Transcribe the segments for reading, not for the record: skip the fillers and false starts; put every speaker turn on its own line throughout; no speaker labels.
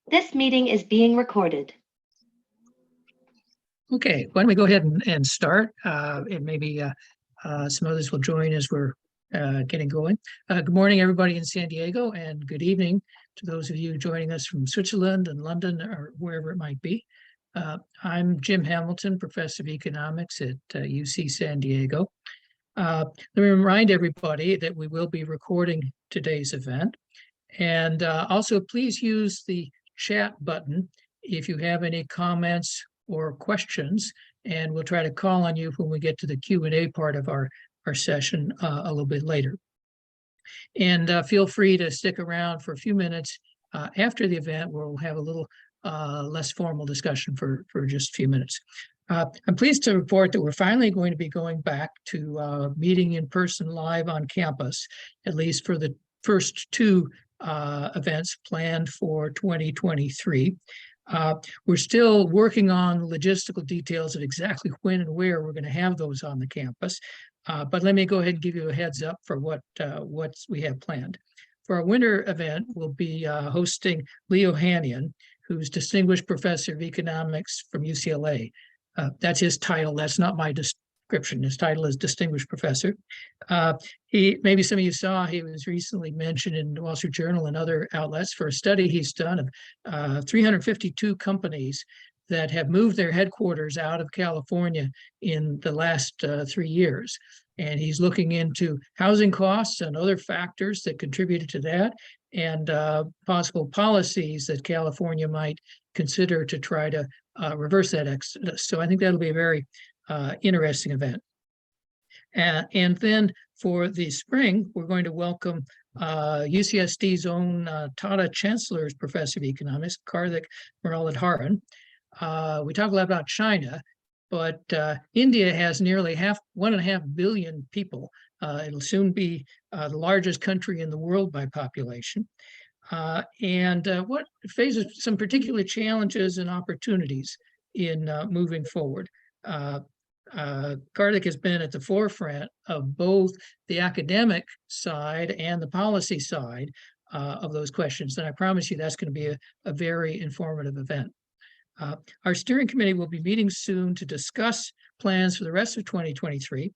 This meeting is being recorded.
Okay, why don't we go ahead and start? And maybe some others will join as we're getting going. Good morning, everybody in San Diego, and good evening to those of you joining us from Switzerland and London or wherever it might be. I'm Jim Hamilton, Professor of Economics at UC San Diego. Let me remind everybody that we will be recording today's event. And also, please use the chat button if you have any comments or questions, and we'll try to call on you when we get to the Q&A part of our session a little bit later. And feel free to stick around for a few minutes after the event, where we'll have a little less formal discussion for just a few minutes. I'm pleased to report that we're finally going to be going back to meeting in person live on campus, at least for the first two events planned for 2023. We're still working on logistical details of exactly when and where we're going to have those on the campus. But let me go ahead and give you a heads up for what we have planned. For our winter event, we'll be hosting Leo Hyun, who's Distinguished Professor of Economics from UCLA. That's his title. That's not my description. His title is Distinguished Professor. Maybe some of you saw, he was recently mentioned in the Wall Street Journal and other outlets for a study he's done of 352 companies that have moved their headquarters out of California in the last 3 years. And he's looking into housing costs and other factors that contributed to that, and possible policies that California might consider to try to reverse that exodus. So I think that'll be a very interesting event. And then for the spring, we're going to welcome UCSD's own Tata Chancellor's Professor of Economics, Karthik Muralidharan. We talk a lot about China, but India has nearly 1.5 billion people. It'll soon be the largest country in the world by population. And what faces some particular challenges and opportunities in moving forward. Karthik has been at the forefront of both the academic side and the policy side of those questions. And I promise you that's going to be a very informative event. Our steering committee will be meeting soon to discuss plans for the rest of 2023.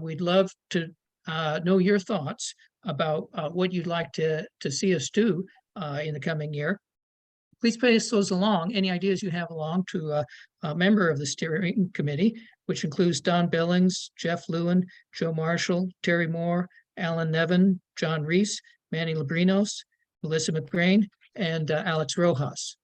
We'd love to know your thoughts about what you'd like to see us do in the coming year. Please pass those along, any ideas you have along, to a member of the steering committee, which includes Don Billings, Jeff Lewin, Joe Marshall, Terry Moore, Alan Nevin, John Reese, Manny Labrinos, Melissa McGrain, and Alex Rojas.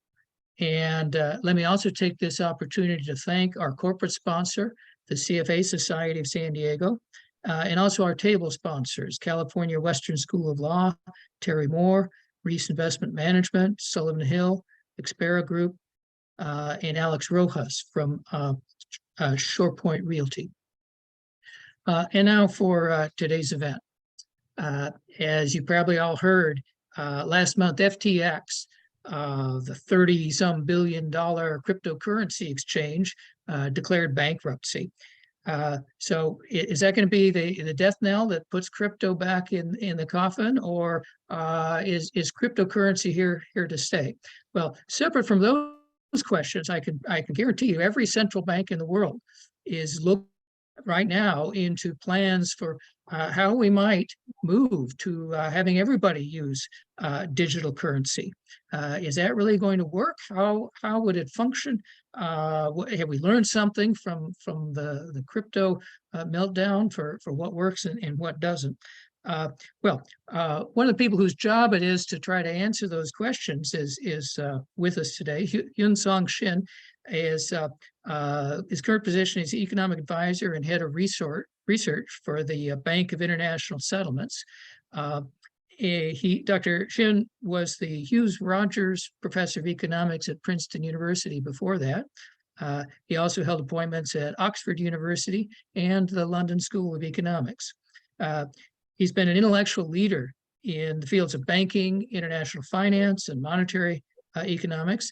And let me also take this opportunity to thank our corporate sponsor, the CFA Society of San Diego, and also our table sponsors, California Western School of Law, Terry Moore, Reese Investment Management, Sullivan Hill, Expera Group, and Alex Rojas from Shore Point Realty. And now for today's event. As you probably all heard, last month, FTX, the 30-some billion dollar cryptocurrency exchange, declared bankruptcy. So is that going to be the death knell that puts crypto back in the coffin, or is cryptocurrency here to stay? Well, separate from those questions, I can guarantee you every central bank in the world is looking right now into plans for how we might move to having everybody use digital currency. Is that really going to work? How would it function? Have we learned something from the crypto meltdown for what works and what doesn't? One of the people whose job it is to try to answer those questions is with us today. Hyun Shin is his current position is economic advisor and head of research for the Bank of International Settlements. Dr. Shin was the Hughes Rogers Professor of Economics at Princeton University before that. He also held appointments at Oxford University and the London School of Economics. He's been an intellectual leader in the fields of banking, international finance, and monetary economics.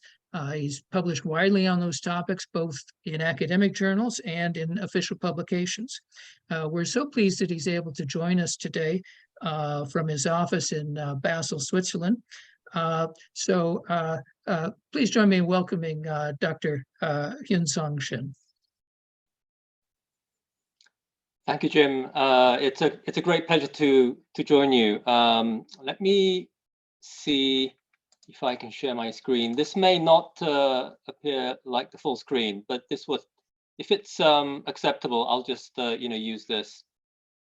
He's published widely on those topics, both in academic journals and in official publications. We're so pleased that he's able to join us today from his office in Basel, Switzerland. Please join me in welcoming Dr. Hyun Shin.
Thank you, Jim. It's a great pleasure to join you. Let me see if I can share my screen. This may not appear like the full screen, but if it's acceptable, I'll just use this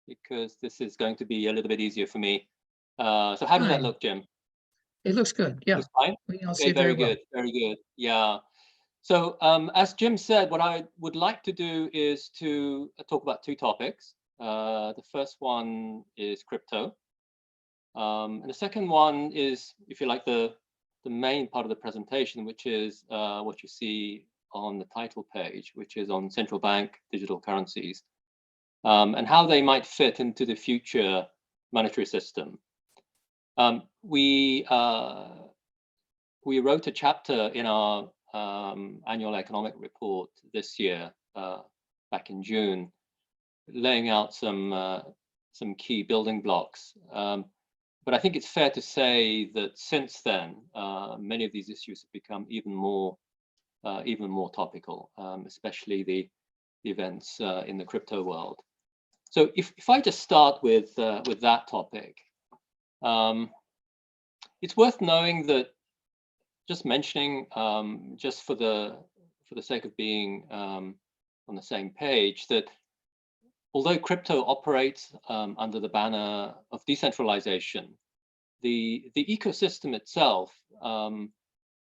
because this is going to be a little bit easier for me. So how does that look, Jim?
It looks good. Yeah.
Looks fine?
We can all
Okay,
see it
very
well.
good. Very good. Yeah. So as Jim said, what I would like to do is to talk about two topics. The first one is crypto. And the second one is, if you like, the main part of the presentation, which is what you see on the title page, which is on central bank digital currencies and how they might fit into the future monetary system. We wrote a chapter in our annual economic report this year, back in June, laying out some key building blocks. But I think it's fair to say that since then, many of these issues have become even more topical, especially the events in the crypto world. So if I just start with that topic, it's worth knowing that, just mentioning, just for the sake of being on the same page, that although crypto operates under the banner of decentralization, the ecosystem itself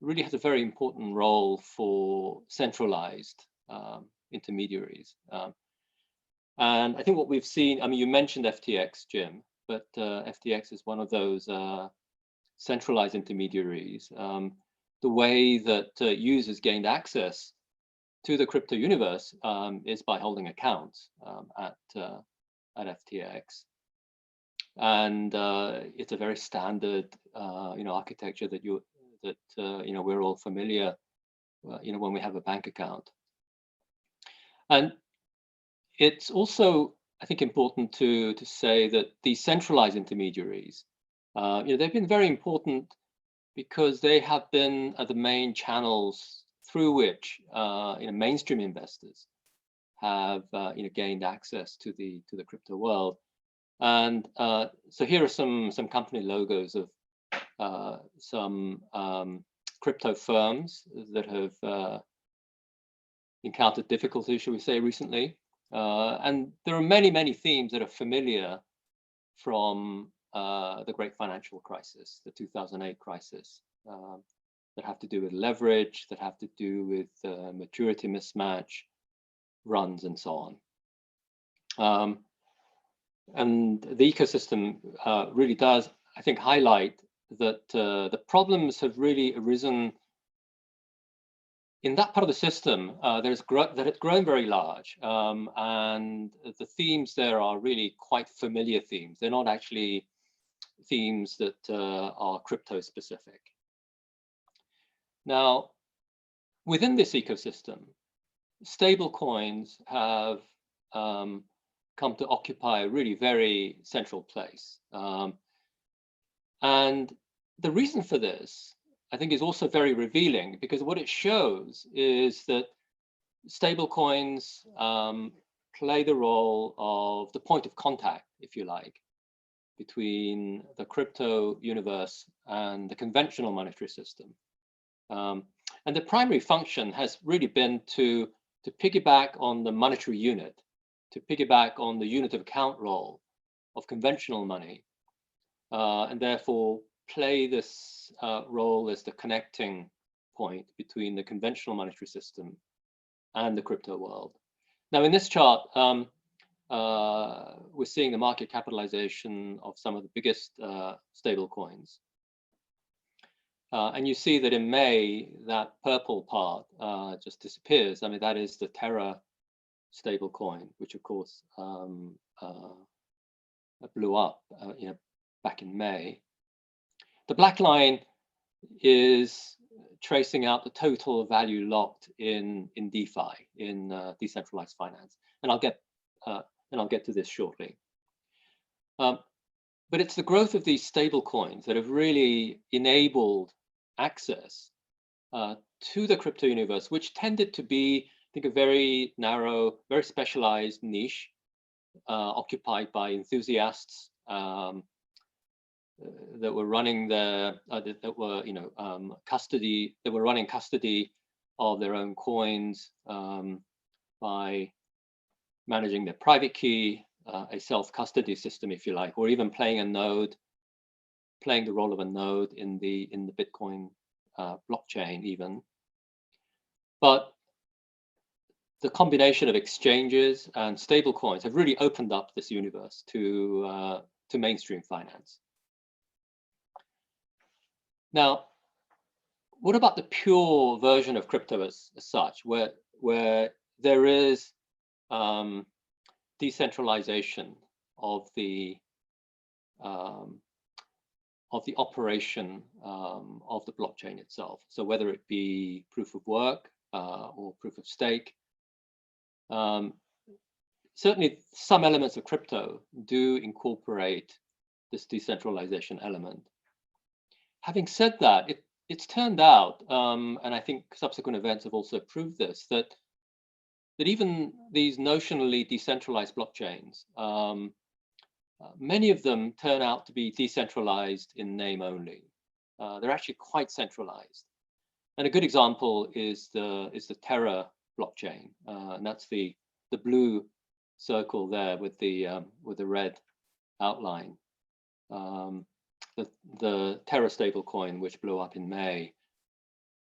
really has a very important role for centralized intermediaries. And I think what we've seen, I mean, you mentioned FTX, Jim, but FTX is one of those centralized intermediaries. The way that users gained access to the crypto universe is by holding accounts at FTX, and it's a very standard, architecture that we're all familiar, when we have a bank account. And it's also, I think, important to say that these centralized intermediaries, they've been very important because they have been the main channels through which mainstream investors have gained access to the crypto world. And so here are some company logos of some crypto firms that have encountered difficulties, shall we say, recently. And there are many themes that are familiar from the great financial crisis, the 2008 crisis, that have to do with leverage, that have to do with maturity mismatch, runs, and so on. And the ecosystem really does, I think, highlight that the problems have really arisen in that part of the system that has grown very large, and the themes there are really quite familiar themes. They're not actually themes that are crypto specific. Now, within this ecosystem, stable coins have come to occupy a really very central place. And the reason for this, I think, is also very revealing, because what it shows is that stable coins play the role of the point of contact, if you like, between the crypto universe and the conventional monetary system. And the primary function has really been to piggyback on the monetary unit, to piggyback on the unit of account role of conventional money, and therefore play this role as the connecting point between the conventional monetary system and the crypto world. Now, in this chart, we're seeing the market capitalization of some of the biggest stable coins. And you see that in May, that purple part just disappears. I mean, that is the Terra stable coin, which of course blew up back in May. The black line is tracing out the total value locked in DeFi, in decentralized finance, and I'll get to this shortly. But But it's the growth of these stable coins that have really enabled access to the crypto universe, which tended to be, I think, a very narrow, very specialized niche occupied by enthusiasts that were running their, that were, custody, that were running custody of their own coins by managing their private key, a self-custody system, if you like, or even playing a node, playing the role of a node in the Bitcoin blockchain even. But the combination of exchanges and stable coins have really opened up this universe to mainstream finance. Now, what about the pure version of crypto as such, where there is decentralization of the operation of the blockchain itself? So whether it be proof of work or proof of stake, certainly some elements of crypto do incorporate this decentralization element. Having said that, it's turned out, and I think subsequent events have also proved this, that even these notionally decentralized blockchains, many of them turn out to be decentralized in name only. They're actually quite centralized. And a good example is the Terra blockchain, and that's the blue circle there with the red outline. The Terra stablecoin, which blew up in May.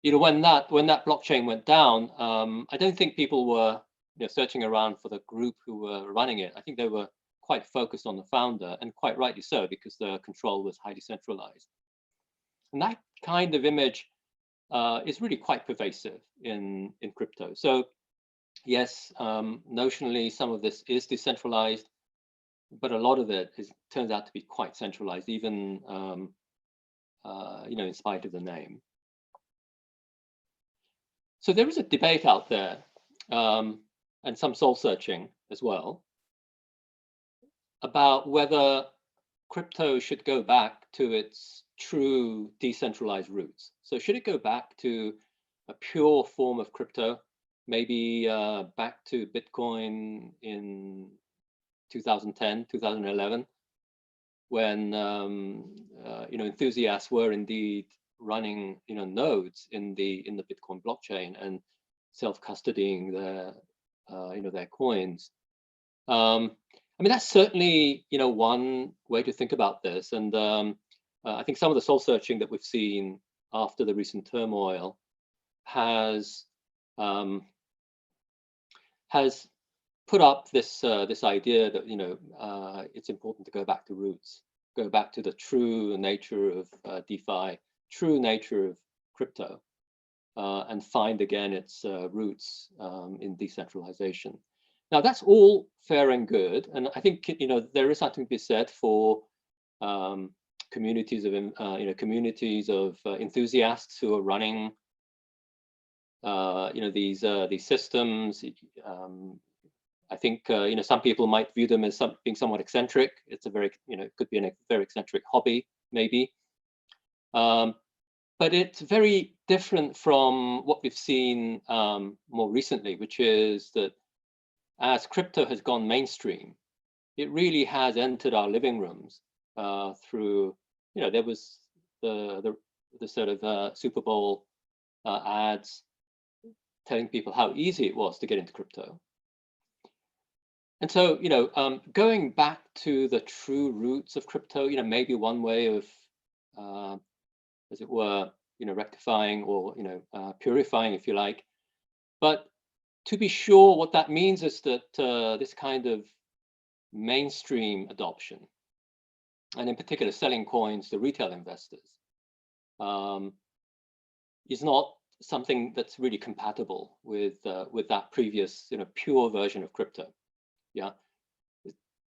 When that blockchain went down, I don't think people were searching around for the group who were running it. I think they were quite focused on the founder, and quite rightly so, because the control was highly centralized. And that kind of image is really quite pervasive in crypto. So yes, notionally some of this is decentralized, but a lot of it turns out to be quite centralized, even in spite of the name. So there is a debate out there, and some soul searching as well, about whether crypto should go back to its true decentralized roots. So should it go back to a pure form of crypto, maybe back to Bitcoin in 2010, 2011, when enthusiasts were indeed running nodes in the Bitcoin blockchain and self-custodying their coins. I mean, that's certainly one way to think about this, and I think some of the soul searching that we've seen after the recent turmoil has put up this idea that it's important to go back to roots, go back to the true nature of DeFi, true nature of crypto, and find again its roots in decentralization. Now that's all fair and good, and I think there is something to be said for communities of enthusiasts who are running these systems. I think some people might view them as being somewhat eccentric. It's a very could be a very eccentric hobby maybe, but it's very different from what we've seen more recently, which is that as crypto has gone mainstream, it really has entered our living rooms through there was the sort of Super Bowl ads telling people how easy it was to get into crypto. And so, going back to the true roots of crypto, maybe one way of, as it were, rectifying or, purifying, if you like. But to be sure, what that means is that this kind of mainstream adoption, and in particular selling coins to retail investors, is not something that's really compatible with that previous, pure version of crypto. Yeah,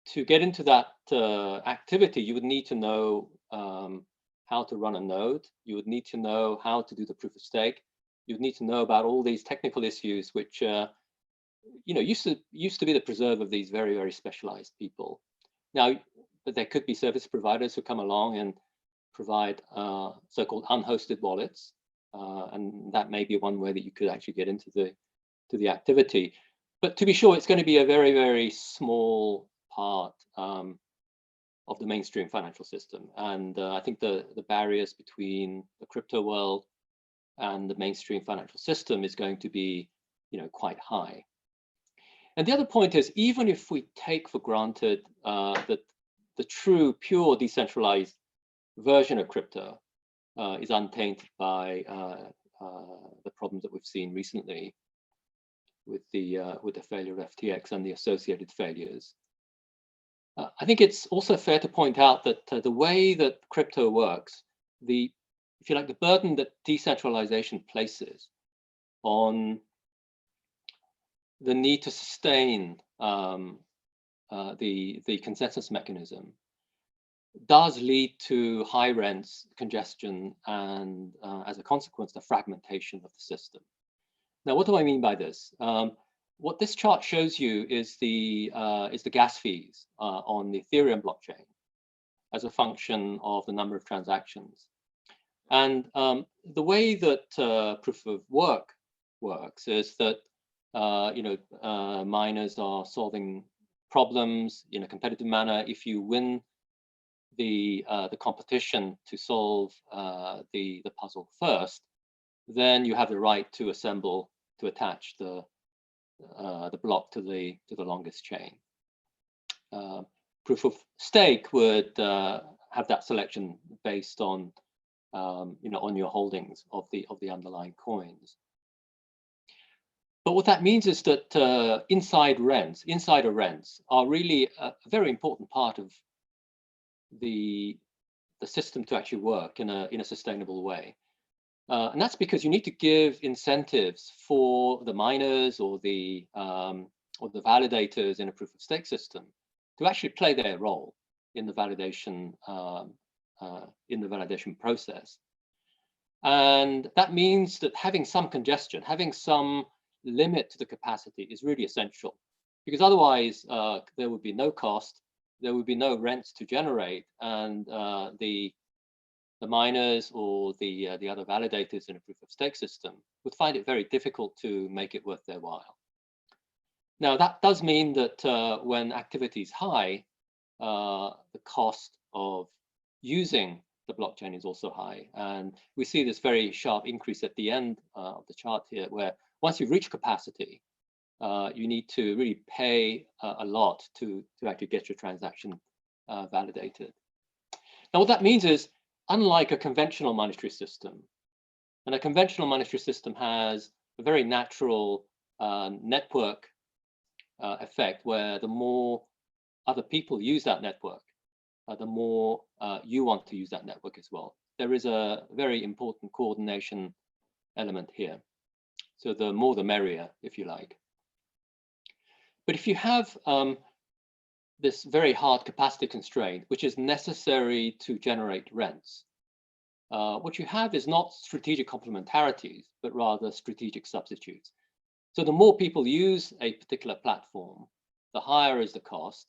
to get into that activity, you would need to know how to run a node. You would need to know how to do the proof of stake. You would need to know about all these technical issues, which used to be the preserve of these very, very specialized people. Now, but there could be service providers who come along and provide so-called unhosted wallets, and that may be one way that you could actually get into the activity. But to be sure, it's going to be a very, very small part of the mainstream financial system. And I think the barriers between the crypto world and the mainstream financial system is going to be, quite high. And the other point is, even if we take for granted that the true, pure decentralized version of crypto is untainted by the problems that we've seen recently with the failure of FTX and the associated failures, I think it's also fair to point out that the way that crypto works, if you like, the burden that decentralization places on the need to sustain the consensus mechanism does lead to high rents, congestion, and as a consequence, the fragmentation of the system. Now, what do I mean by this? What this chart shows you is the gas fees on the Ethereum blockchain as a function of the number of transactions. And the way that proof of work works is that miners are solving problems in a competitive manner. If you win the competition to solve the puzzle first, then you have the right to attach the block to the longest chain. Proof of stake would have that selection based on on your holdings of the underlying coins. But what that means is that insider rents are really a very important part of the system to actually work in a sustainable way. And that's because you need to give incentives for the miners or the validators in a proof of stake system to actually play their role in the validation process. And that means that having some congestion, having some limit to the capacity is really essential, because otherwise there would be no cost, there would be no rents to generate, and the miners or the other validators in a proof of stake system would find it very difficult to make it worth their while. Now, that does mean that when activity is high, the cost of using the blockchain is also high. And we see this very sharp increase at the end of the chart here, where once you reach capacity, you need to really pay a lot to actually get your transaction validated. Now, what that means is, unlike a conventional monetary system, and a conventional monetary system has a very natural network effect, where the more other people use that network, the more you want to use that network as well. There is a very important coordination element here. So the more the merrier, if you like. But if you have this very hard capacity constraint, which is necessary to generate rents, what you have is not strategic complementarities, but rather strategic substitutes. So the more people use a particular platform, the higher is the cost,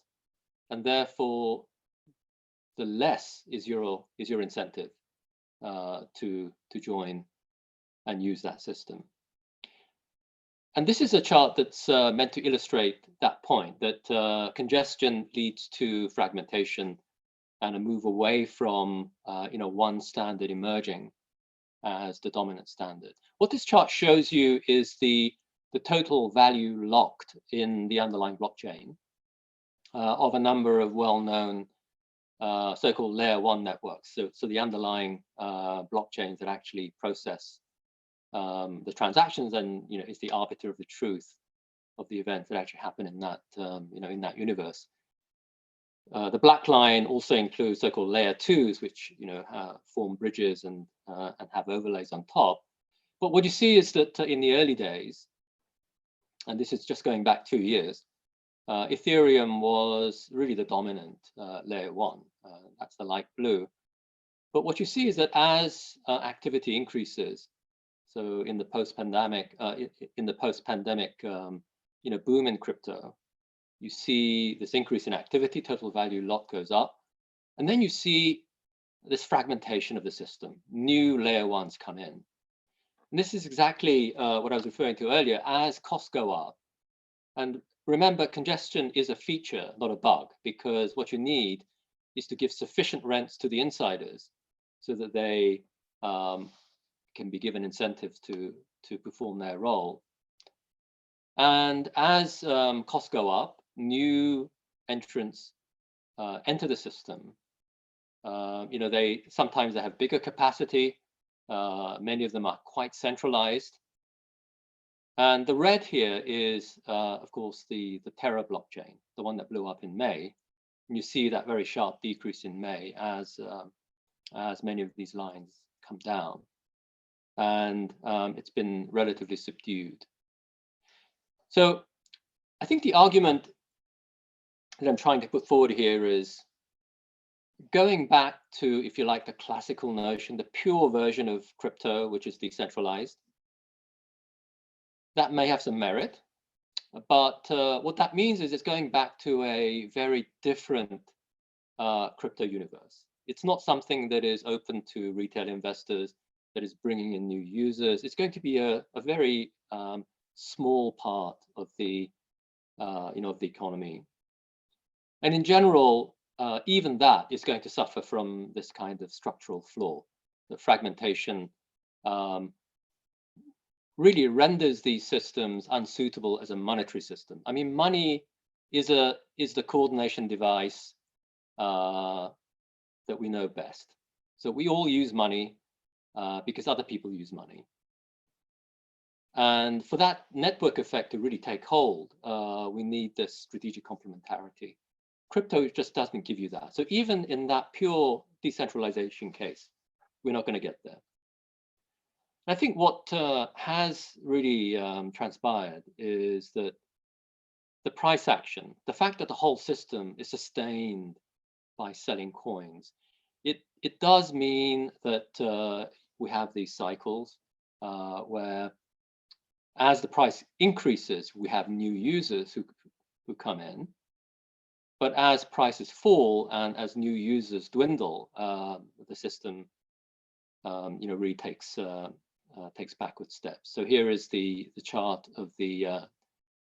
and therefore the less is your incentive to join and use that system. And this is a chart that's meant to illustrate that point, that congestion leads to fragmentation and a move away from one standard emerging as the dominant standard. What this chart shows you is the total value locked in the underlying blockchain of a number of well-known so-called layer one networks. So the underlying blockchains that actually process the transactions and is the arbiter of the truth of the events that actually happen in that in that universe. The black line also includes so-called layer twos, which form bridges and have overlays on top. But what you see is that in the early days, and this is just going back 2 years, Ethereum was really the dominant layer one. That's the light blue. But what you see is that as activity increases, so in the post-pandemic, boom in crypto, you see this increase in activity, total value lock goes up, And then you see this fragmentation of the system. New layer ones come in. And this is exactly what I was referring to earlier. As costs go up, and remember, congestion is a feature, not a bug, because what you need is to give sufficient rents to the insiders so that they can be given incentives to perform their role. And as costs go up, new entrants enter the system. They sometimes have bigger capacity. Many of them are quite centralized. And the red here is, of course, the Terra blockchain, the one that blew up in May. And you see that very sharp decrease in May as many of these lines come down. And it's been relatively subdued. So I think the argument that I'm trying to put forward here is going back to, if you like, the classical notion, the pure version of crypto, which is decentralized. That may have some merit, but what that means is it's going back to a very different crypto universe. It's not something that is open to retail investors, that is bringing in new users. It's going to be a very small part of the of the economy, and in general, even that is going to suffer from this kind of structural flaw. The fragmentation really renders these systems unsuitable as a monetary system. I mean, money is the coordination device that we know best. So we all use money because other people use money. And for that network effect to really take hold, we need this strategic complementarity. Crypto just doesn't give you that. So even in that pure decentralization case, we're not going to get there. I think what has really transpired is that the price action, the fact that the whole system is sustained by selling coins, it does mean that we have these cycles where as the price increases, we have new users who come in. But as prices fall and as new users dwindle, the system really takes backward steps. So here is the chart of the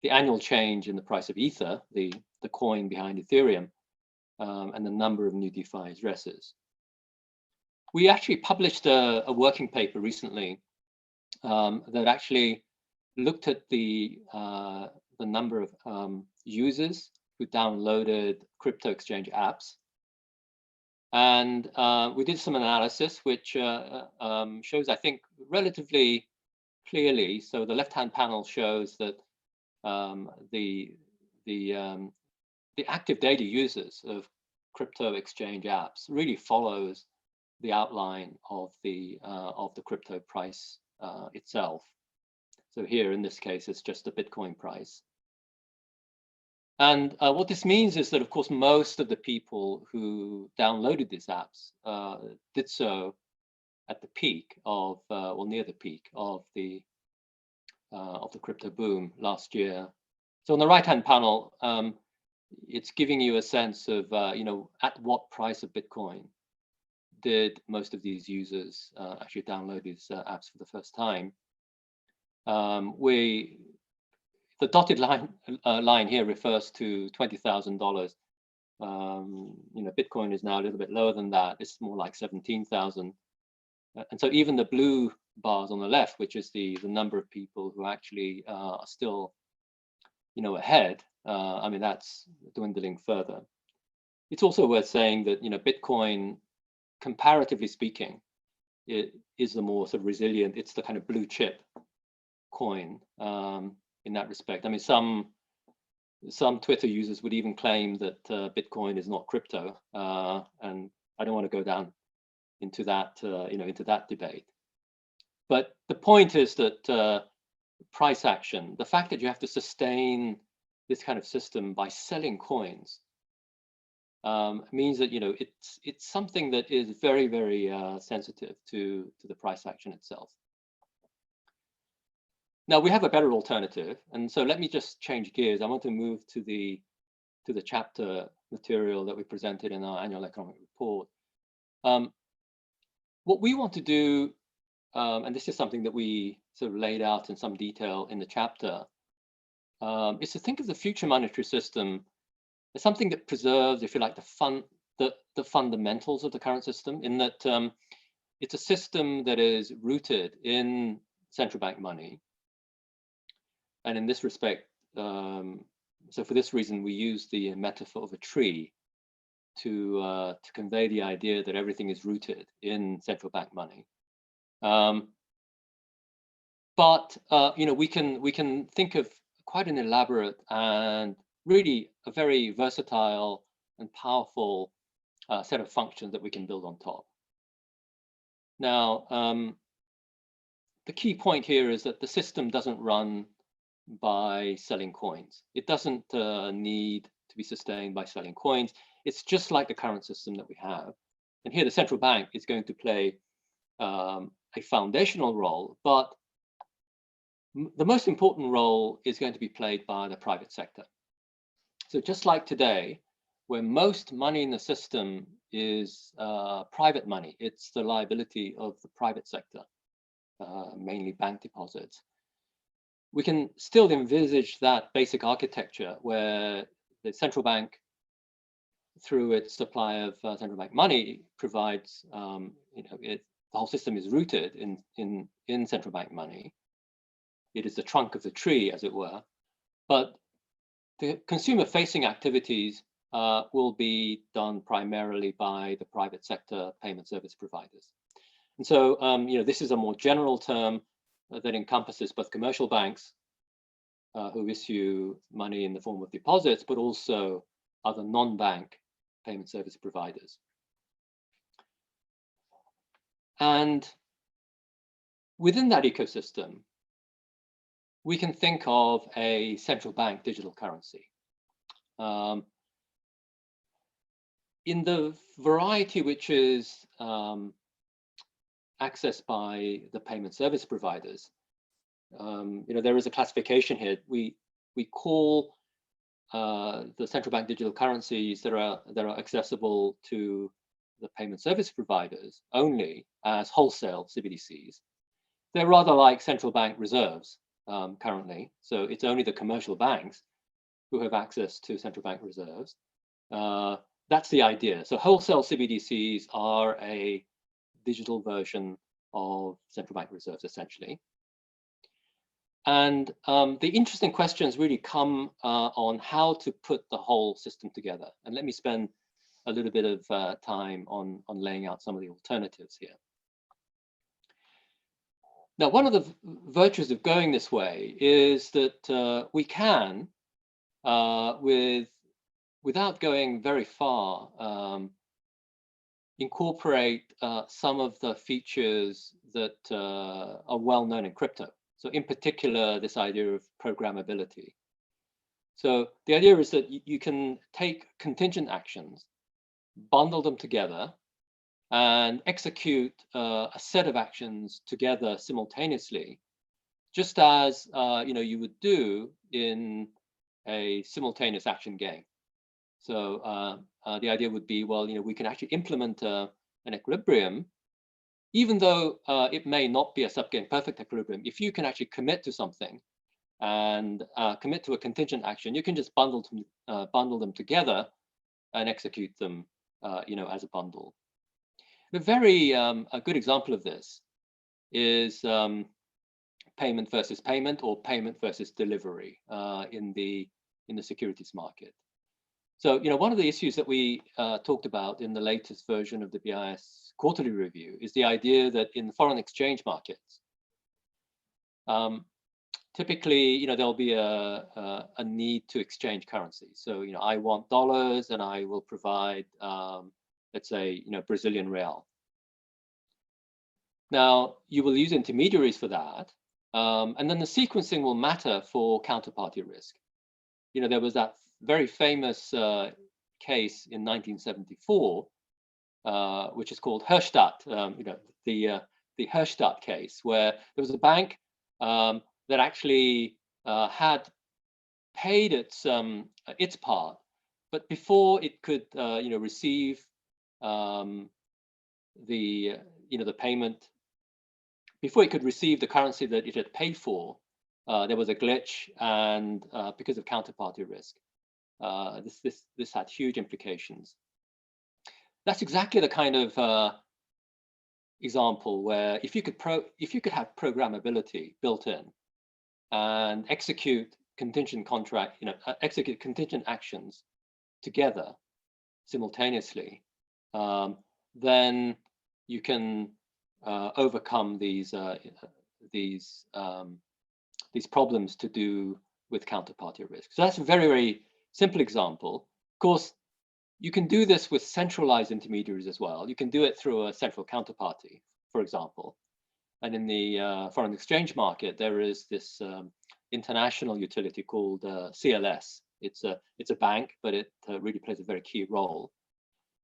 annual change in the price of Ether, the coin behind Ethereum, and the number of new DeFi addresses. We actually published a working paper recently that actually looked at the number of users who downloaded crypto exchange apps. And we did some analysis, which shows, I think, relatively clearly. So the left-hand panel shows that the active daily users of crypto exchange apps really follows the outline of the crypto price itself. So here, in this case, it's just the Bitcoin price. And what this means is that, of course, most of the people who downloaded these apps did so at the peak of, well, near the peak of the crypto boom last year. So on the right-hand panel, it's giving you a sense of, at what price of Bitcoin did most of these users actually download these apps for the first time. The dotted line here refers to $20,000. Bitcoin is now a little bit lower than that. It's more like 17,000. And so even the blue bars on the left, which is the number of people who actually are still, ahead. I mean, that's dwindling further. It's also worth saying that Bitcoin, comparatively speaking, it is the more sort of resilient. It's the kind of blue chip coin. In that respect, I mean, some Twitter users would even claim that Bitcoin is not crypto, and I don't want to go down into that, into that debate. But the point is that price action, the fact that you have to sustain this kind of system by selling coins, means that it's something that is very, very sensitive to the price action itself. Now we have a better alternative, and so let me just change gears. I want to move to the chapter material that we presented in our annual economic report. What we want to do, and this is something that we sort of laid out in some detail in the chapter, is to think of the future monetary system as something that preserves, if you like, the fundamentals of the current system, in that it's a system that is rooted in central bank money. And in this respect, so for this reason, we use the metaphor of a tree to convey the idea that everything is rooted in central bank money. But we can think of quite an elaborate and really a very versatile and powerful set of functions that we can build on top. Now, the key point here is that the system doesn't run by selling coins. It doesn't need to be sustained by selling coins. It's just like the current system that we have. And here the central bank is going to play a foundational role, but the most important role is going to be played by the private sector. So just like today, where most money in the system is private money, it's the liability of the private sector, mainly bank deposits. We can still envisage that basic architecture where the central bank, through its supply of central bank money, provides, the whole system is rooted in central bank money. It is the trunk of the tree, as it were. But the consumer-facing activities will be done primarily by the private sector payment service providers. And so, this is a more general term that encompasses both commercial banks who issue money in the form of deposits, but also other non-bank payment service providers. And within that ecosystem, we can think of a central bank digital currency. In the variety which is accessed by the payment service providers, there is a classification here. We call the central bank digital currencies that are accessible to the payment service providers only as wholesale CBDCs. They're rather like central bank reserves currently. So it's only the commercial banks who have access to central bank reserves. That's the idea. So wholesale CBDCs are a digital version of central bank reserves, essentially. And the interesting questions really come on how to put the whole system together. And let me spend a little bit of time on laying out some of the alternatives here. Now, one of the virtues of going this way is that we can, without going very far, incorporate some of the features that are well known in crypto. So in particular, this idea of programmability. So the idea is that you can take contingent actions, bundle them together, and execute a set of actions together simultaneously, just as you would do in a simultaneous action game. So the idea would be, well, we can actually implement an equilibrium, even though it may not be a subgame perfect equilibrium. If you can actually commit to something and commit to a contingent action, you can just bundle them together and execute them, as a bundle. A very a good example of this is payment versus payment, or payment versus delivery in the securities market. So, one of the issues that we talked about in the latest version of the BIS quarterly review is the idea that in foreign exchange markets, typically, there'll be a need to exchange currency. So, I want dollars and I will provide, let's say, Brazilian real. Now, you will use intermediaries for that. And then the sequencing will matter for counterparty risk. There was that very famous case in 1974, which is called Herstatt, the Herstatt case, where there was a bank that actually had paid its part but before it could receive the payment, before it could receive the currency that it had paid for, there was a glitch, and because of counterparty risk, this had huge implications. That's exactly the kind of example where if you could have programmability built in and execute contingent execute contingent actions together simultaneously, then you can overcome these problems to do with counterparty risk. So that's a very, very simple example. Of course, you can do this with centralized intermediaries as well. You can do it through a central counterparty, for example. And in the foreign exchange market, there is this international utility called CLS. It's a bank, but it really plays a very key role.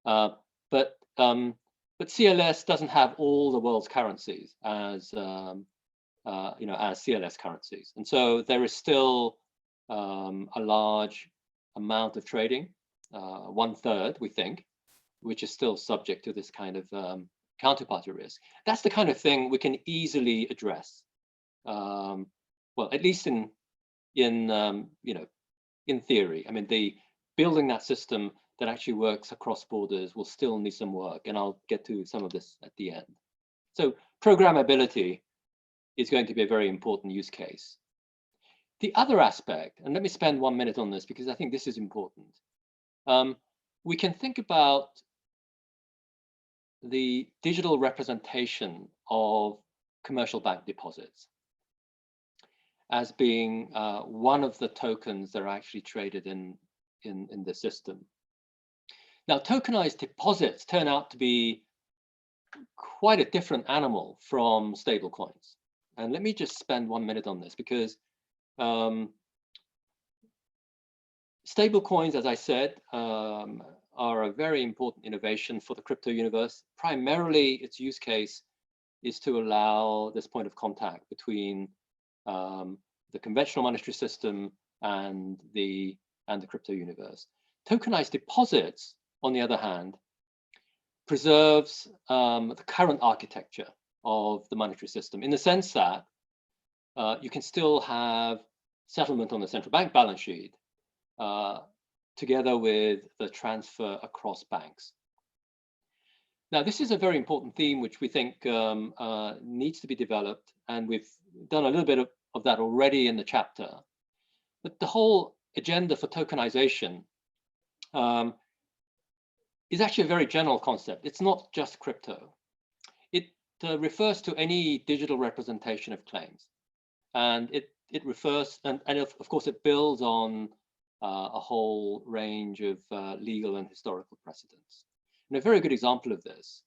But CLS doesn't have all the world's currencies as as CLS currencies, and so there is still a large amount of trading, 1/3 we think, which is still subject to this kind of counterparty risk. That's the kind of thing we can easily address. Well, at least in theory. I mean, building that system that actually works across borders will still need some work, and I'll get to some of this at the end. So programmability is going to be a very important use case. The other aspect, and let me spend 1 minute on this because I think this is important. We can think about the digital representation of commercial bank deposits as being one of the tokens that are actually traded in the system. Now, tokenized deposits turn out to be quite a different animal from stable coins. And let me just spend 1 minute on this because stable coins, as I said, are a very important innovation for the crypto universe. Primarily, its use case is to allow this point of contact between the conventional monetary system and the crypto universe. Tokenized deposits, on the other hand, preserves the current architecture of the monetary system in the sense that you can still have settlement on the central bank balance sheet together with the transfer across banks. Now, this is a very important theme which we think needs to be developed, and we've done a little bit of that already in the chapter. But the whole agenda for tokenization is actually a very general concept. It's not just crypto. It refers to any digital representation of claims, and it refers, and of course it builds on a whole range of legal and historical precedents. And a very good example of this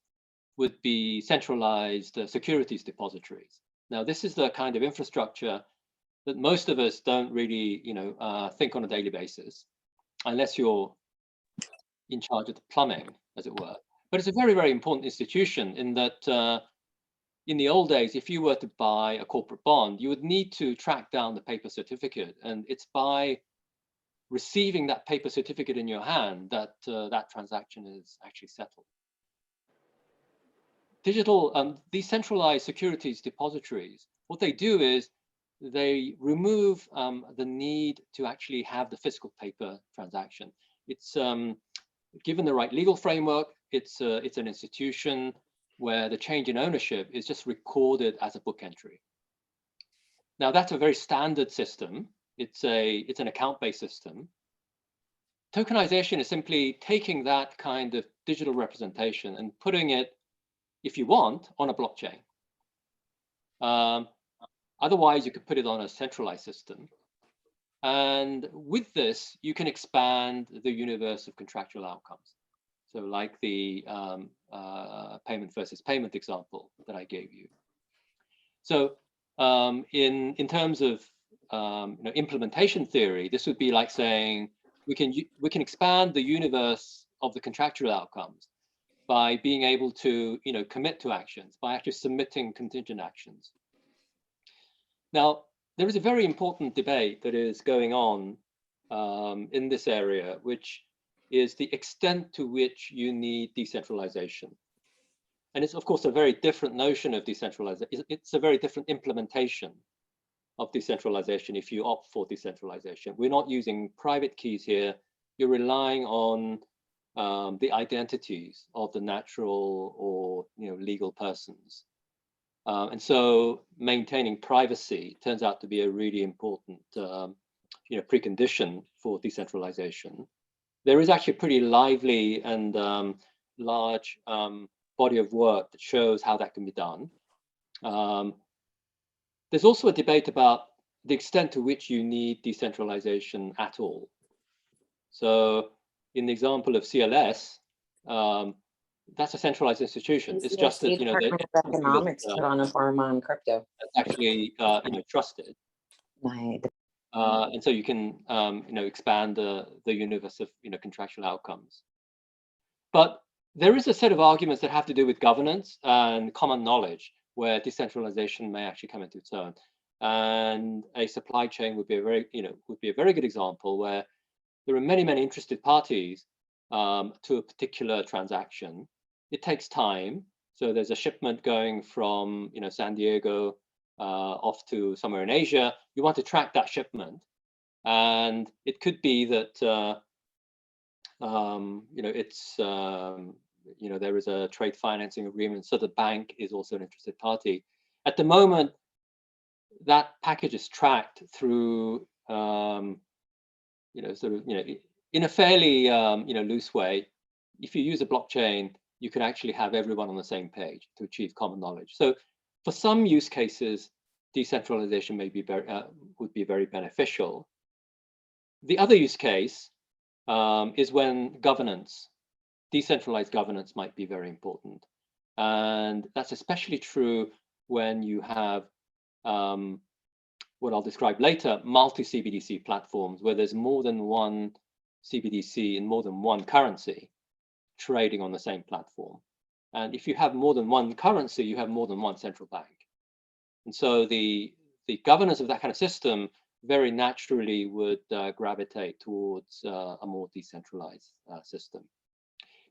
would be centralized securities depositories. Now, this is the kind of infrastructure that most of us don't really, think on a daily basis, unless you're in charge of the plumbing, as it were. But it's a very, very important institution in that in the old days, if you were to buy a corporate bond, you would need to track down the paper certificate. And it's by receiving that paper certificate in your hand that that transaction is actually settled. Digital, decentralized securities depositories, what they do is they remove the need to actually have the physical paper transaction. It's given the right legal framework, it's an institution where the change in ownership is just recorded as a book entry. Now, that's a very standard system. It's an account-based system. Tokenization is simply taking that kind of digital representation and putting it, if you want, on a blockchain. Otherwise, you could put it on a centralized system. And with this, you can expand the universe of contractual outcomes. So like the payment versus payment example that I gave you. So in terms of implementation theory, this would be like saying we can expand the universe of the contractual outcomes by being able to commit to actions, by actually submitting contingent actions. Now, there is a very important debate that is going on in this area, which is the extent to which you need decentralization. And it's, of course, a very different notion of decentralization. It's a very different implementation of decentralization if you opt for decentralization. We're not using private keys here. You're relying on the identities of the natural or legal persons. And so maintaining privacy turns out to be a really important precondition for decentralization. There is actually a pretty lively and large body of work that shows how that can be done. There's also a debate about the extent to which you need decentralization at all. So in the example of CLS, that's a centralized institution. It's just that,
Department of Economics put on a farm on crypto.
Actually, trusted.
Right.
And so you can, expand the universe of, contractual outcomes. But there is a set of arguments that have to do with governance and common knowledge, where decentralization may actually come into its own. And a supply chain would be a very good example, where there are many, many interested parties to a particular transaction. It takes time. So there's a shipment going from, San Diego off to somewhere in Asia. You want to track that shipment, and it could be that there is a trade financing agreement, so the bank is also an interested party. At the moment, that package is tracked through in a fairly loose way. If you use a blockchain, you can actually have everyone on the same page to achieve common knowledge. So for some use cases, decentralization may be would be very beneficial. The other use case is when decentralized governance might be very important. And that's especially true when you have what I'll describe later, multi-CBDC platforms, where there's more than one CBDC and more than one currency trading on the same platform. And if you have more than one currency, you have more than one central bank. And so the governance of that kind of system very naturally would gravitate towards a more decentralized system.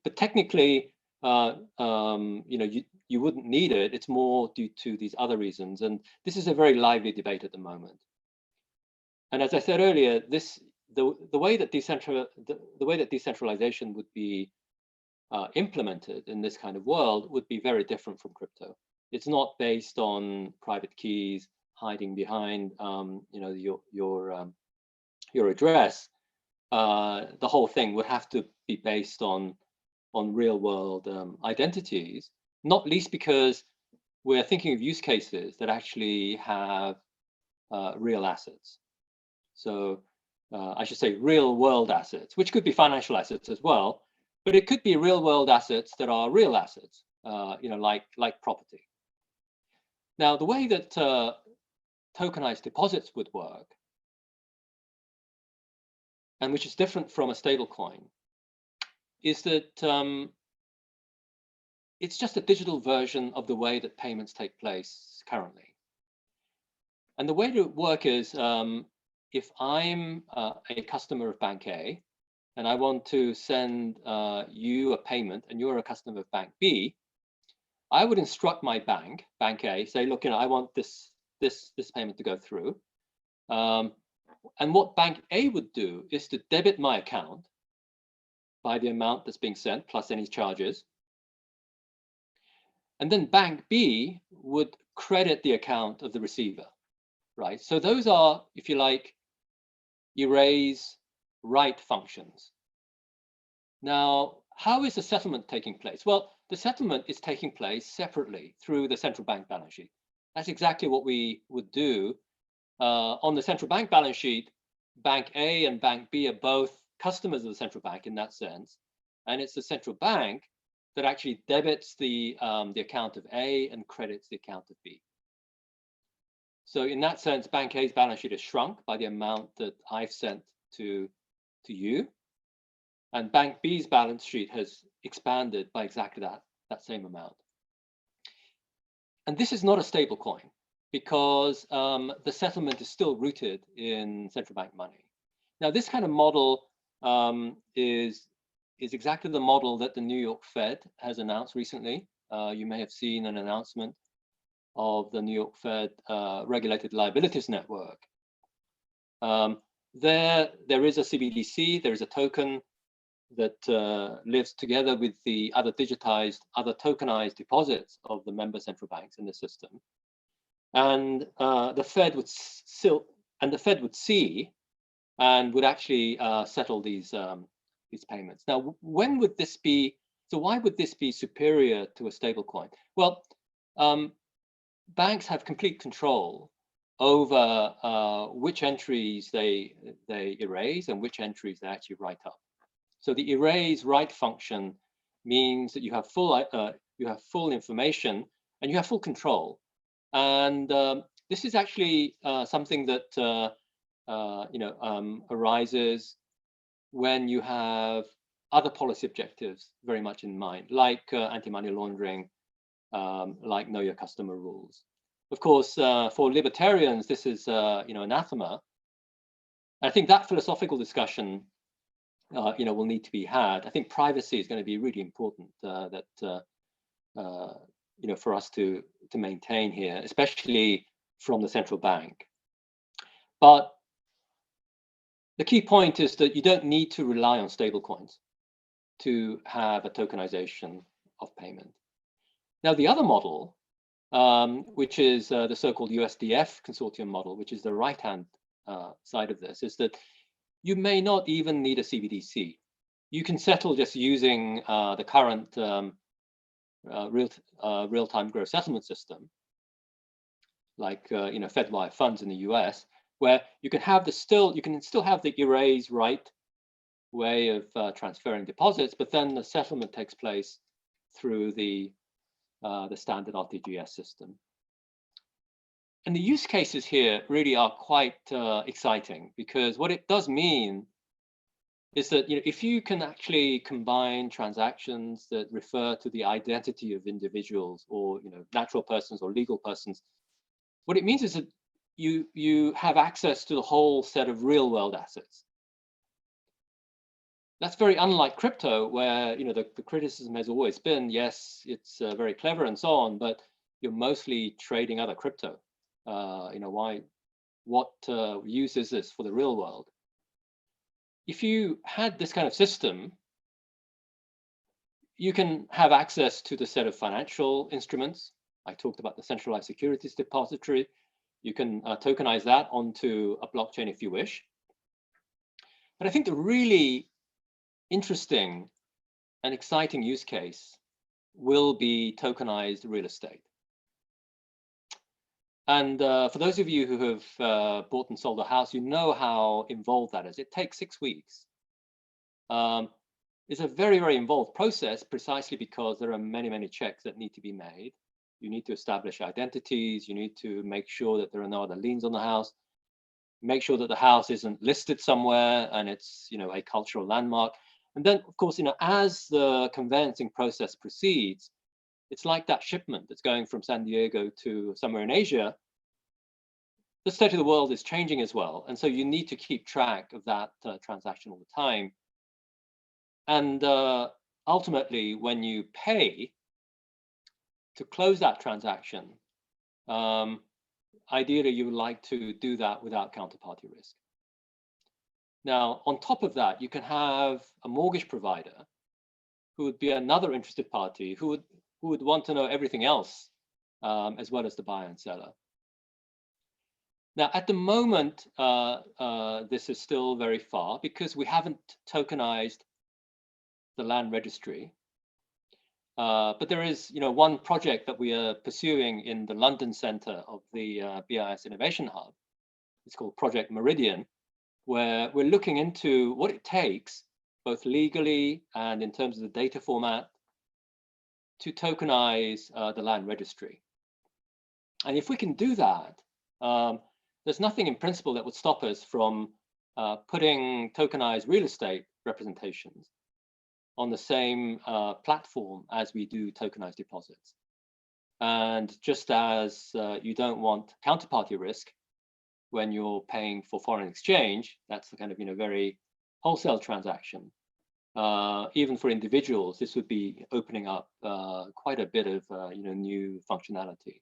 But technically, you wouldn't need it. It's more due to these other reasons, and this is a very lively debate at the moment. And as I said earlier, the way that decentralization would be implemented in this kind of world would be very different from crypto. It's not based on private keys hiding behind your address. The whole thing would have to be based on real world identities, not least because we're thinking of use cases that actually have real assets. So I should say real world assets, which could be financial assets as well, but it could be real world assets that are real assets, like property. Now, the way that tokenized deposits would work, and which is different from a stable coin, is that it's just a digital version of the way that payments take place currently. And the way to work is, if I'm a customer of Bank A, and I want to send you a payment, and you're a customer of Bank B, I would instruct my Bank A, say, look, I want this payment to go through. And what Bank A would do is to debit my account by the amount that's being sent plus any charges. And then Bank B would credit the account of the receiver, right? So those are, if you like, erase write functions. Now, how is the settlement taking place? Well, the settlement is taking place separately through the central bank balance sheet. That's exactly what we would do. On the central bank balance sheet, Bank A and Bank B are both customers of the central bank in that sense. And it's the central bank that actually debits the account of A and credits the account of B. So in that sense, Bank A's balance sheet is shrunk by the amount that I've sent to you. And Bank B's balance sheet has expanded by exactly that same amount. And this is not a stable coin, because the settlement is still rooted in central bank money. Now, this kind of model is is exactly the model that the New York Fed has announced recently. You may have seen an announcement of the New York Fed regulated liabilities network. There is a CBDC, there is a token that lives together with the other tokenized deposits of the member central banks in the system. And the Fed would see and would actually settle these payments. Now, when would this be? So why would this be superior to a stable coin? Well, banks have complete control over which entries they erase and which entries they actually write up. So the erase write function means that you have full information and you have full control. And this is actually something that arises when you have other policy objectives very much in mind, like anti-money laundering, like know your customer rules. Of course, for libertarians, this is anathema. I think that philosophical discussion will need to be had. I think privacy is going to be really important for us to maintain here, especially from the central bank. But the key point is that you don't need to rely on stablecoins to have a tokenization of payment. Now, the other model, which is the so-called USDF consortium model, which is the right-hand side of this, is that you may not even need a CBDC. You can settle just using the current real-time gross settlement system, like Fedwire funds in the US, where you can still have the erase write way of transferring deposits, but then the settlement takes place through the standard RTGS system. And the use cases here really are quite exciting, because what it does mean is that if you can actually combine transactions that refer to the identity of individuals, or natural persons or legal persons, what it means is that you have access to the whole set of real world assets. That's very unlike crypto, where the criticism has always been, yes, it's very clever and so on, but you're mostly trading other crypto. What use is this for the real world? If you had this kind of system, you can have access to the set of financial instruments. I talked about the centralized securities depository. You can tokenize that onto a blockchain if you wish. But I think the really interesting and exciting use case will be tokenized real estate. And for those of you who have bought and sold a house, you know how involved that is. It takes 6 weeks. It's a very, very involved process, precisely because there are many, many checks that need to be made. You need to establish identities. You need to make sure that there are no other liens on the house. Make sure that the house isn't listed somewhere and it's a cultural landmark. And then, of course, as the conveyancing process proceeds, it's like that shipment that's going from San Diego to somewhere in Asia. The state of the world is changing as well. And so you need to keep track of that transaction all the time. And ultimately, when you pay to close that transaction, ideally, you would like to do that without counterparty risk. Now, on top of that, you can have a mortgage provider who would be another interested party who would want to know everything else, as well as the buyer and seller. Now, at the moment, this is still very far, because we haven't tokenized the land registry. But there is, one project that we are pursuing in the London center of the BIS Innovation Hub. It's called Project Meridian, where we're looking into what it takes, both legally and in terms of the data format, to tokenize the land registry. And if we can do that, there's nothing in principle that would stop us from putting tokenized real estate representations on the same platform as we do tokenized deposits. And just as you don't want counterparty risk when you're paying for foreign exchange, that's the kind of very wholesale transaction. even for individuals, this would be opening up quite a bit of new functionality.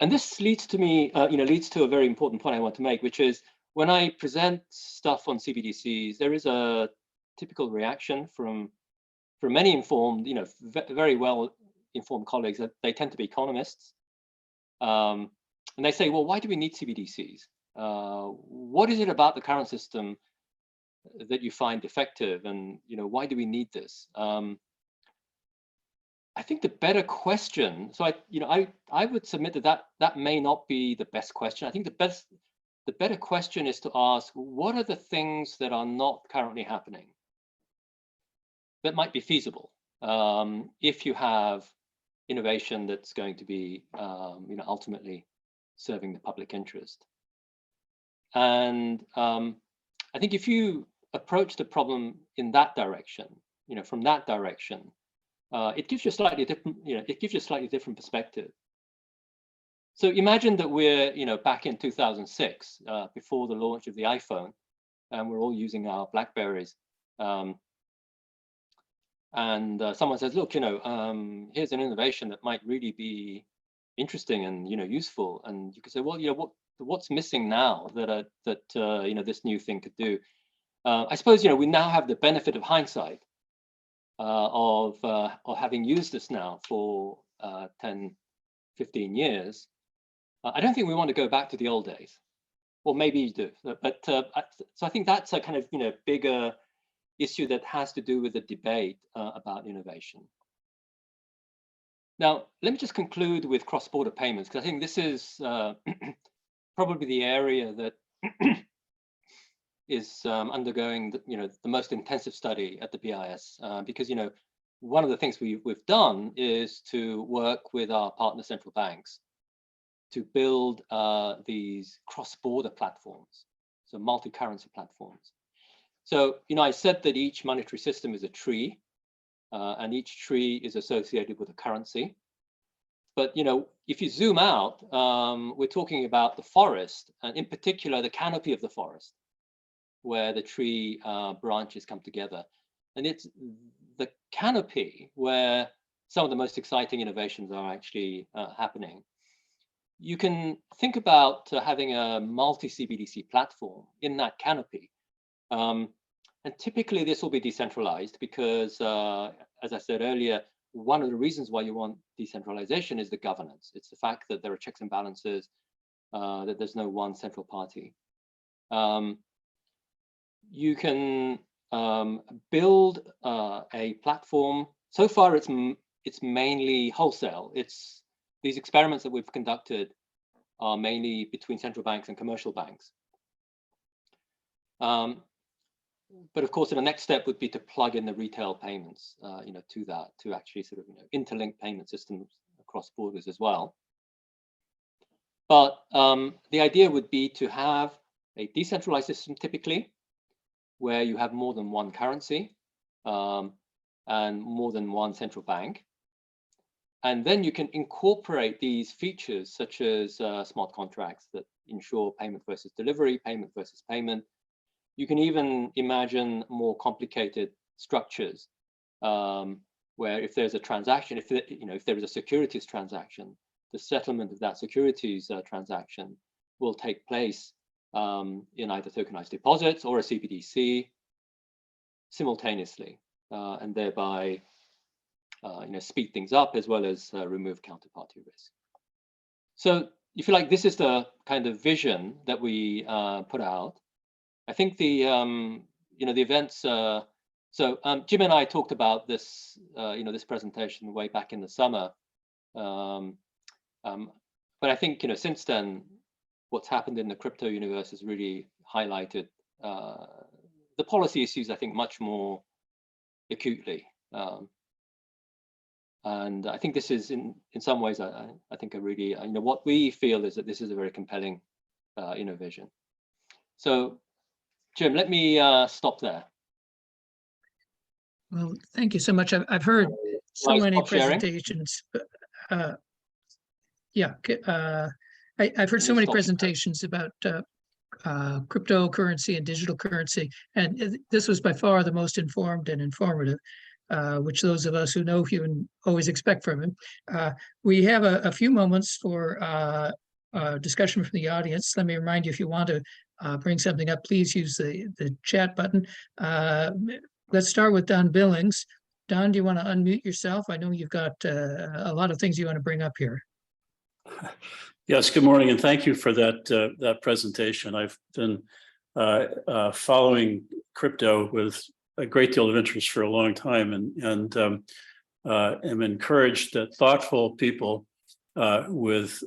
And this leads to me, leads to a very important point I want to make, which is when I present stuff on CBDCs, there is a typical reaction from many informed, very well informed colleagues that they tend to be economists, and they say, well, why do we need CBDCs? What is it about the current system that you find effective, and why do we need this? I think the better question, so I would submit that may not be the best question. I think the better question is to ask, what are the things that are not currently happening that might be feasible if you have innovation that's going to be ultimately serving the public interest? And I think if you approach the problem in that direction, from that direction, it gives you a slightly different, perspective. So imagine that we're, back in 2006, before the launch of the iPhone, and we're all using our BlackBerries. And someone says, look, here's an innovation that might really be interesting and useful. And you could say, well, what's missing now that this new thing could do? I suppose we now have the benefit of hindsight. Of having used this now for 10, 15 years, I don't think we want to go back to the old days, or maybe you do. But so I think that's a kind of bigger issue that has to do with the debate about innovation. Now, let me just conclude with cross-border payments, because I think this is probably the area that is undergoing the most intensive study at the BIS, because one of the things we've done is to work with our partner central banks to build these cross-border platforms, so multi-currency platforms. So I said that each monetary system is a tree, and each tree is associated with a currency. But if you zoom out, we're talking about the forest, and in particular the canopy of the forest, where the tree branches come together. And it's the canopy where some of the most exciting innovations are actually happening. You can think about having a multi-CBDC platform in that canopy. And typically this will be decentralized because, as I said earlier, one of the reasons why you want decentralization is the governance. It's the fact that there are checks and balances, that there's no one central party. You can build a platform. So far, it's mainly wholesale. These experiments that we've conducted are mainly between central banks and commercial banks. But of course, the next step would be to plug in the retail payments, to that, to actually sort of interlink payment systems across borders as well. But the idea would be to have a decentralized system, typically, where you have more than one currency and more than one central bank. And then you can incorporate these features such as smart contracts that ensure payment versus delivery, payment versus payment. You can even imagine more complicated structures where if there's a transaction, if there is a securities transaction, the settlement of that securities transaction will take place in either tokenized deposits or a CBDC simultaneously, and thereby speed things up as well as remove counterparty risk. So if you like, this is the kind of vision that we put out. I think the the events. So Jim and I talked about this this presentation way back in the summer, but I think since then, what's happened in the crypto universe has really highlighted the policy issues, I think, much more acutely. And I think this is in some ways, I think a really, what we feel is that this is a very compelling innovation. So Jim, let me stop there.
Well, thank you so much. I've heard so many presentations. I've heard so many presentations about cryptocurrency and digital currency. And this was by far the most informed and informative, which those of us who know Hyun always expect from him. We have a few moments for discussion from the audience. Let me remind you, if you want to bring something up, please use the chat button. Let's start with Don Billings. Don, do you want to unmute yourself? I know you've got a lot of things you want to bring up here.
Yes, good morning, and thank you for that presentation. I've been following crypto with a great deal of interest for a long time, and am encouraged that thoughtful people with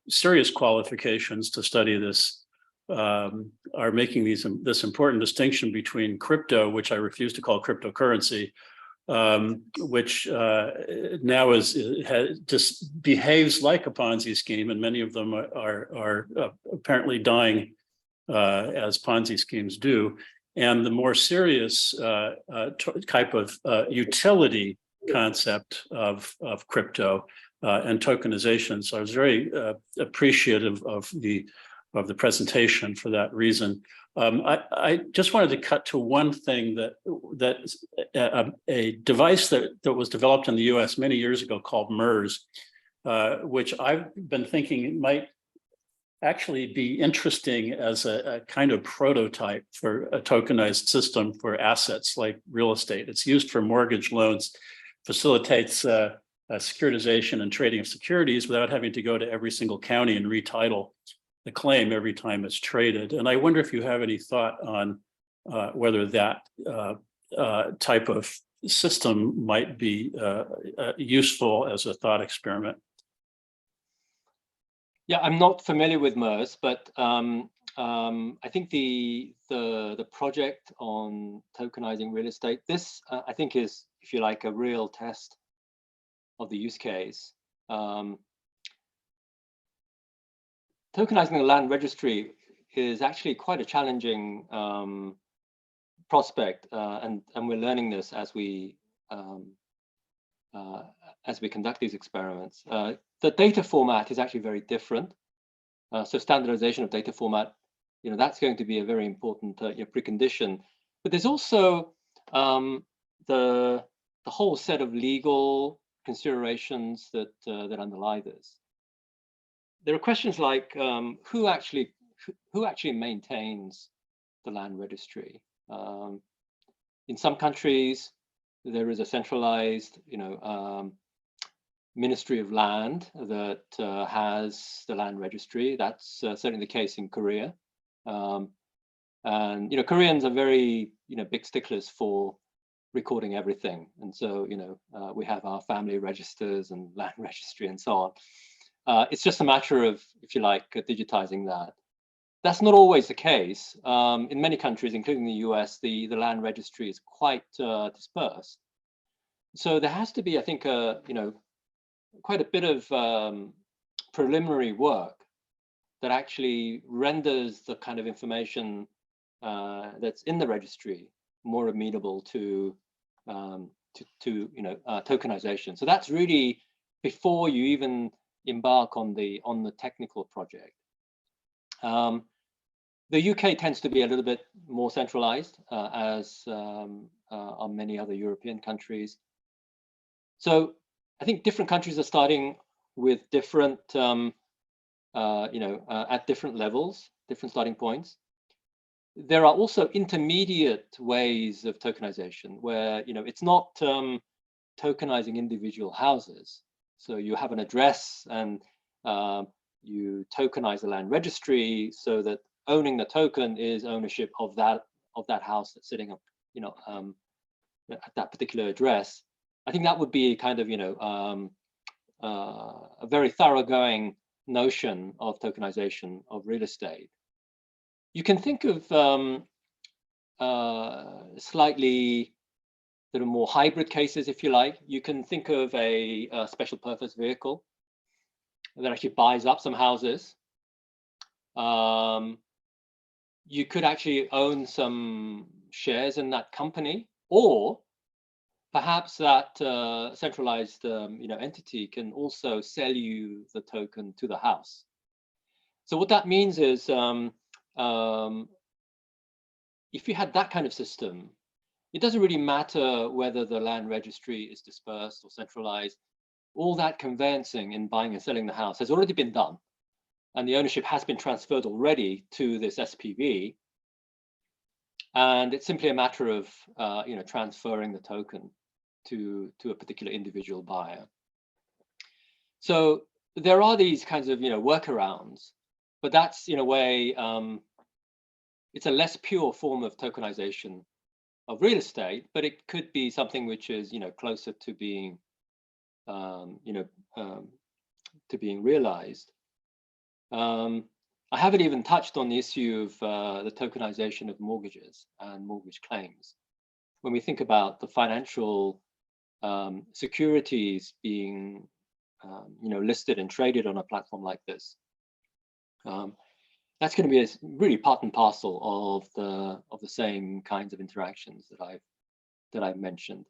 serious qualifications to study this are making this important distinction between crypto, which I refuse to call cryptocurrency, which now just behaves like a Ponzi scheme, and many of them are apparently dying as Ponzi schemes do. And the more serious type of utility concept of crypto and tokenization. So I was very appreciative of the presentation for that reason. I just wanted to cut to one thing that a device that was developed in the US many years ago called MERS, which I've been thinking might actually be interesting as a kind of prototype for a tokenized system for assets like real estate. It's used for mortgage loans, facilitates securitization and trading of securities without having to go to every single county and retitle the claim every time it's traded. And I wonder if you have any thought on whether that type of system might be useful as a thought experiment.
Yeah, I'm not familiar with MERS, but I think the project on tokenizing real estate, this I think is, if you like, a real test of the use case. Tokenizing the land registry is actually quite a challenging prospect, and we're learning this as we conduct these experiments. The data format is actually very different. So standardization of data format, that's going to be a very important precondition. But there's also the whole set of legal considerations that underlie this. There are questions like who actually maintains the land registry. In some countries, there is a centralized, Ministry of Land that has the land registry. That's certainly the case in Korea. And Koreans are very big sticklers for recording everything, and so we have our family registers and land registry and so on. It's just a matter of, if you like, digitizing that. That's not always the case. In many countries, including the US, the land registry is quite dispersed. So there has to be, I think, quite a bit of preliminary work that actually renders the kind of information that's in the registry more amenable to tokenization. So that's really before you even embark on the technical project. The UK tends to be a little bit more centralized, as are many other European countries. So I think different countries are starting with different, at different levels, different starting points. There are also intermediate ways of tokenization where, it's not tokenizing individual houses. So you have an address and you tokenize the land registry so that owning the token is ownership of that house that's sitting up, at that particular address. I think that would be kind of, a very thoroughgoing notion of tokenization of real estate. You can think of slightly sort of more hybrid cases, if you like. You can think of a special purpose vehicle that actually buys up some houses. You could actually own some shares in that company, or perhaps that centralized entity can also sell you the token to the house. So what that means is if you had that kind of system, it doesn't really matter whether the land registry is dispersed or centralized. All that conveyancing in buying and selling the house has already been done, and the ownership has been transferred already to this SPV. And it's simply a matter of transferring the token to a particular individual buyer. So there are these kinds of workarounds, but that's in a way it's a less pure form of tokenization of real estate, but it could be something which is closer to being being realized. I haven't even touched on the issue of the tokenization of mortgages and mortgage claims. When we think about the financial securities being listed and traded on a platform like this, that's going to be a really part and parcel of the same kinds of interactions that I've mentioned.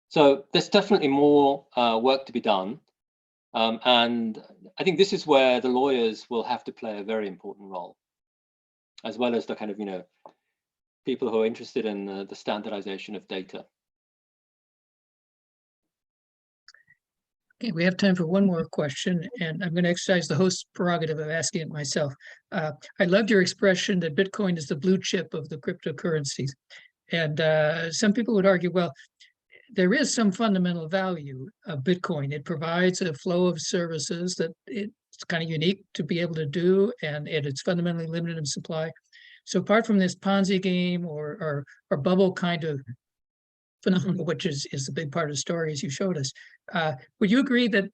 So there's definitely more work to be done. And I think this is where the lawyers will have to play a very important role, as well as the kind of, people who are interested in the standardization of data.
Okay, we have time for one more question, and I'm going to exercise the host's prerogative of asking it myself. I loved your expression that Bitcoin is the blue chip of the cryptocurrencies. And some people would argue, well, there is some fundamental value of Bitcoin. It provides a flow of services that it's kind of unique to be able to do, and it's fundamentally limited in supply. So apart from this Ponzi game or bubble kind of phenomenon, which is the big part of the story as you showed us, would you agree that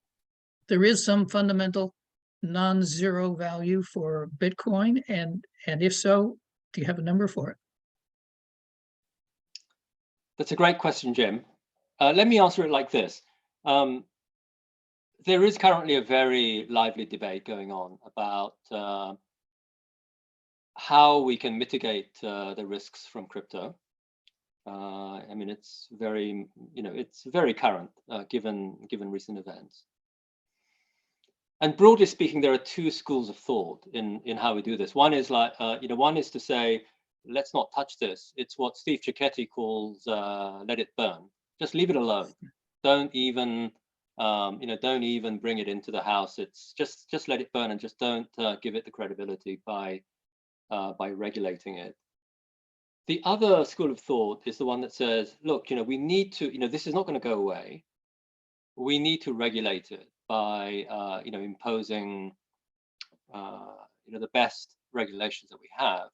there is some fundamental non-zero value for Bitcoin? And if so, do you have a number for it?
That's a great question, Jim. Let me answer it like this. There is currently a very lively debate going on about how we can mitigate the risks from crypto. I mean, it's very, it's very current given recent events. And broadly speaking, there are two schools of thought in how we do this. One is like, one is to say, let's not touch this. It's what Steve Cicchetti calls let it burn. Just leave it alone. Don't even, don't even bring it into the house. It's just let it burn and just don't give it the credibility by regulating it. The other school of thought is the one that says, look, we need to, this is not going to go away. We need to regulate it by, imposing, the best regulations that we have.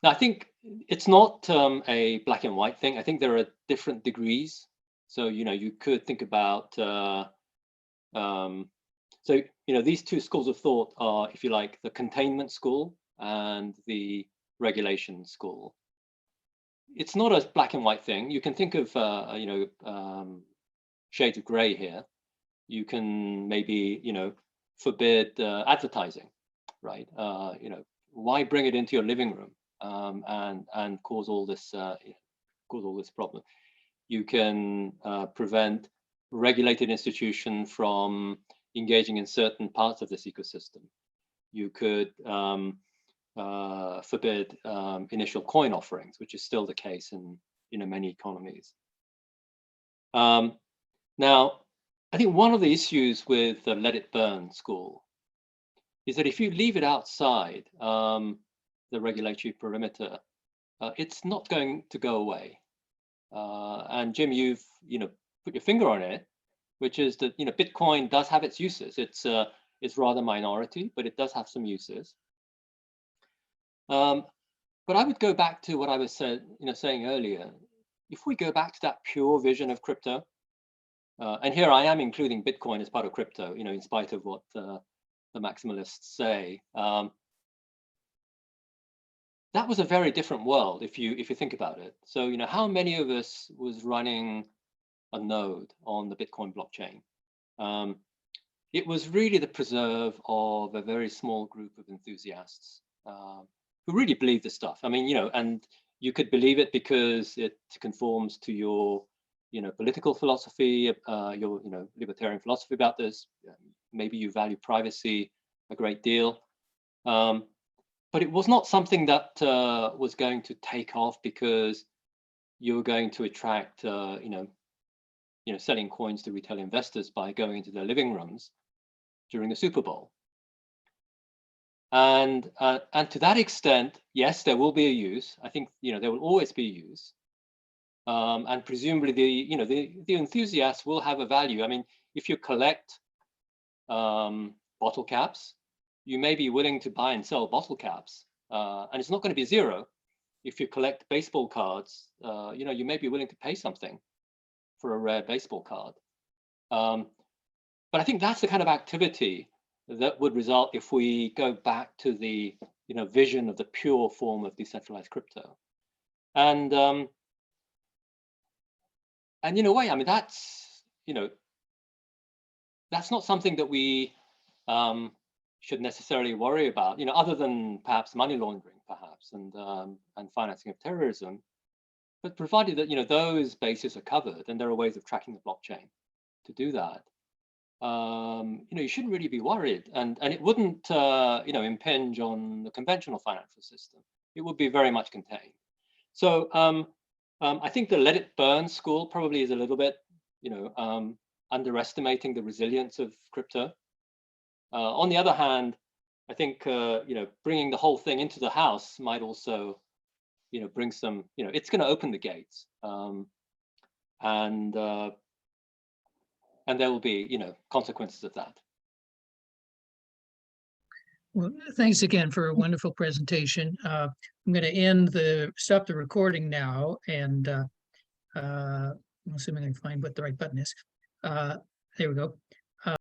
Now, I think it's not a black and white thing. I think there are different degrees. So, you could think about, these two schools of thought are, if you like, the containment school and the regulation school. It's not a black and white thing. You can think of, shades of gray here. You can maybe, forbid advertising, right? Why bring it into your living room and cause all this problem? You can prevent regulated institution from engaging in certain parts of this ecosystem. You could forbid initial coin offerings, which is still the case in many economies. Now, I think one of the issues with the let it burn school is that if you leave it outside the regulatory perimeter, it's not going to go away. And Jim, you've put your finger on it, which is that Bitcoin does have its uses. It's rather minority, but it does have some uses. But I would go back to what I was saying earlier. If we go back to that pure vision of crypto, and here I am including Bitcoin as part of crypto, in spite of what the maximalists say. That was a very different world if you think about it. So how many of us was running a node on the Bitcoin blockchain? It was really the preserve of a very small group of enthusiasts who really believe this stuff. I mean, and you could believe it because it conforms to your, political philosophy, your, libertarian philosophy about this. Maybe you value privacy a great deal. but it was not something that was going to take off because you were going to attract, selling coins to retail investors by going into their living rooms during the Super Bowl. And to that extent, yes, there will be a use. I think there will always be a use, and presumably the enthusiasts will have a value. I mean, if you collect bottle caps, you may be willing to buy and sell bottle caps, and it's not going to be zero. If you collect baseball cards, you may be willing to pay something for a rare baseball card. But I think that's the kind of activity that would result if we go back to the vision of the pure form of decentralized crypto. And in a way, I mean, that's not something that we should necessarily worry about, other than perhaps money laundering, perhaps, and financing of terrorism. But provided that those bases are covered, and there are ways of tracking the blockchain to do that, you shouldn't really be worried, and it wouldn't impinge on the conventional financial system. It would be very much contained. So I think the let it burn school probably is a little bit underestimating the resilience of crypto. On the other hand, I think bringing the whole thing into the house might also bring some, it's going to open the gates, and there will be consequences of that.
Well, thanks again for a wonderful presentation. I'm going to stop the recording now, and I'm assuming I can find what the right button is. There we go.